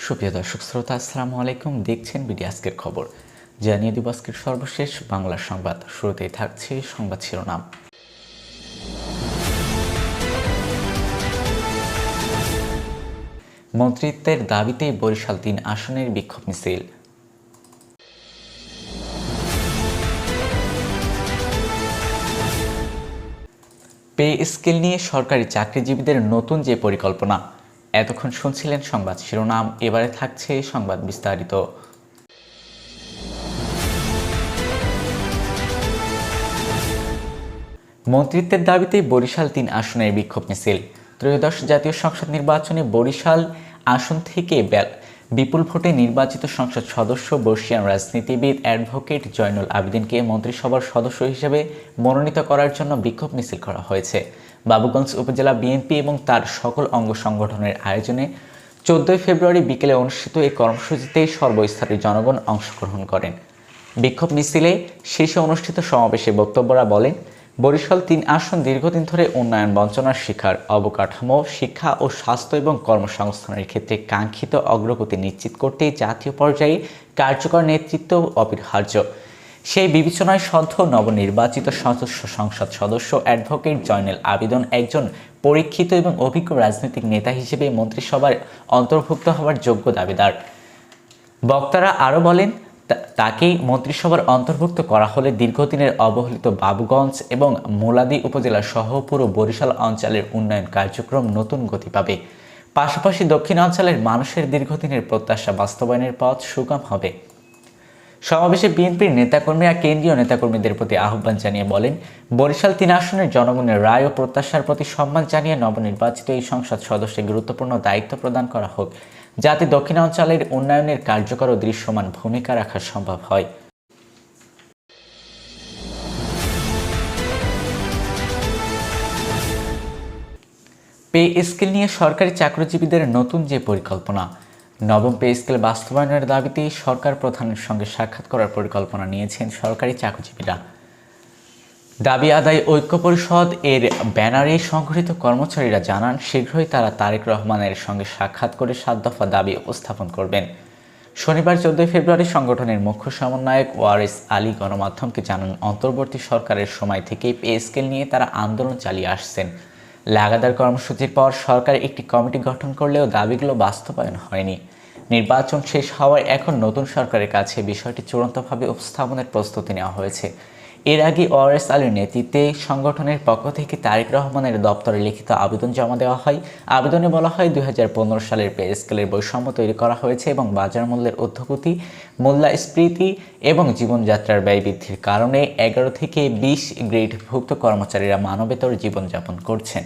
সুপ্রিয় দর্শক শ্রোতা, আসসালামু আলাইকুম। দেখছেন বিডি আজকের খবর। জানিয়ে দিব আজকের সর্বশেষ বাংলা সংবাদ। শুরুতেই থাকছে সংবাদ শিরোনাম। মন্ত্রিত্বের দাবিতেই বরিশাল ৩ আসনের বিক্ষোভ মিছিল। পে স্কেল নিয়ে সরকারি চাকরিজীবীদের নতুন যে পরিকল্পনা। এতক্ষণ শুনছিলেন সংবাদ শিরোনাম, এবারে থাকছে সংবাদ বিস্তারিত। মন্ত্রিত্বের দাবিতেই বরিশাল ৩ আসনের বিক্ষোভ মিছিল। ত্রয়োদশ জাতীয় সংসদ নির্বাচনে বরিশাল আসন থেকে বিপুল ভোটে নির্বাচিত সংসদ সদস্য বর্ষিয়ান রাজনীতিবিদ অ্যাডভোকেট জয়নুল আবেদিনকে মন্ত্রিসভার সদস্য হিসেবে মনোনীত করার জন্য বিক্ষোভ মিছিল করা হয়েছে। বাবুগঞ্জ উপজেলা বিএনপি এবং তার সকল অঙ্গ সংগঠনের আয়োজনে 14 ফেব্রুয়ারি বিকেলে অনুষ্ঠিত এই কর্মসূচিতে সর্বস্তরের জনগণ অংশগ্রহণ করেন। বিক্ষোভ মিছিলে শেষে অনুষ্ঠিত সমাবেশে বক্তব্যরা বলেন, বরিশাল ৩ আসন দীর্ঘদিন ধরে উন্নয়ন বঞ্চনার শিকার। অবকাঠামো, শিক্ষা ও স্বাস্থ্য এবং কর্মসংস্থানের ক্ষেত্রে কাঙ্ক্ষিত অগ্রগতি নিশ্চিত করতে জাতীয় পর্যায়ে কার্যকর নেতৃত্ব অপরিহার্য। সেই বিবেচনায় সদ্য নবনির্বাচিত সংসদ সদস্য অ্যাডভোকেট জয়নুল আবেদিন একজন পরীক্ষিত এবং অভিজ্ঞ রাজনৈতিক নেতা হিসেবে মন্ত্রিসভার অন্তর্ভুক্ত হওয়ার যোগ্য দাবিদার। বক্তারা আরও বলেন, তাকেই মন্ত্রিসভার অন্তর্ভুক্ত করা হলে দীর্ঘদিনের অবহেলিত বাবুগঞ্জ এবং মুলাদী উপজেলা সহ পুরো বরিশাল অঞ্চলের উন্নয়ন কার্যক্রম নতুন গতি পাবে। পাশাপাশি দক্ষিণাঞ্চলের মানুষের দীর্ঘদিনের প্রত্যাশা বাস্তবায়নের পথ সুগম হবে। সমাবেশে বিএনপির নেতাকর্মীরা কেন্দ্রীয় নেতাকর্মীদের প্রতি আহ্বান জানিয়ে বলেন, বরিশাল 3 আসনের জনগণের রায় ও প্রত্যাশার প্রতি সম্মান জানিয়ে নবনির্বাচিত এই সংসদ সদস্যকে গুরুত্বপূর্ণ দায়িত্ব প্রদান করা হোক, যাতে দক্ষিণাঞ্চলের উন্নয়নের কার্যকর ও দৃশ্যমান ভূমিকা রাখা সম্ভব হয়। পে স্কেল নিয়ে সরকারি চাকরিজীবীদের নতুন যে পরিকল্পনা। নবম পে স্কেল বাস্তবায়নের দাবিতে সরকার প্রধানের সঙ্গে সাক্ষাৎ করার পরিকল্পনা নিয়েছেন সরকারি চাকরিজীবীরা। দাবি আদায় ঐক্য পরিষদ এর ব্যানারে সংগঠিত কর্মচারীরা জানান, শীঘ্রই তারা তারেক রহমানের সঙ্গে সাক্ষাৎ করে 7 দফা দাবি উপস্থাপন করবেন। শনিবার 14 ফেব্রুয়ারি সংগঠনের মুখ্য সমন্বয়ক ওয়ারেস আলী গণমাধ্যমকে জানান, অন্তর্বর্তী সরকারের সময় থেকেই পে স্কেল নিয়ে তারা আন্দোলন চালিয়ে আসছেন। লাগাতার কর্মসূচির পর সরকার একটি কমিটি গঠন করলেও দাবিগুলো বাস্তবায়ন হয়নি। নির্বাচন শেষ হওয়ায় এখন নতুন সরকারের কাছে বিষয়টি চূড়ান্তভাবে উপস্থাপনের প্রস্তুতি নেওয়া হয়েছে। এর আগে ওয়ারেস আলীর নেতৃত্বে সংগঠনের পক্ষ থেকে তারেক রহমানের দপ্তরে লিখিত আবেদন জমা দেওয়া হয়। আবেদনে বলা হয়, 2015 সালের পে স্কেলের বৈষম্য তৈরি করা হয়েছে এবং বাজার মূল্যের ঊর্ধ্বগতি, মূল্যস্ফীতি এবং জীবনযাত্রার ব্যয় বৃদ্ধির কারণে 11 থেকে 20 গ্রেডভুক্ত কর্মচারীরা মানবেতর জীবনযাপন করছেন।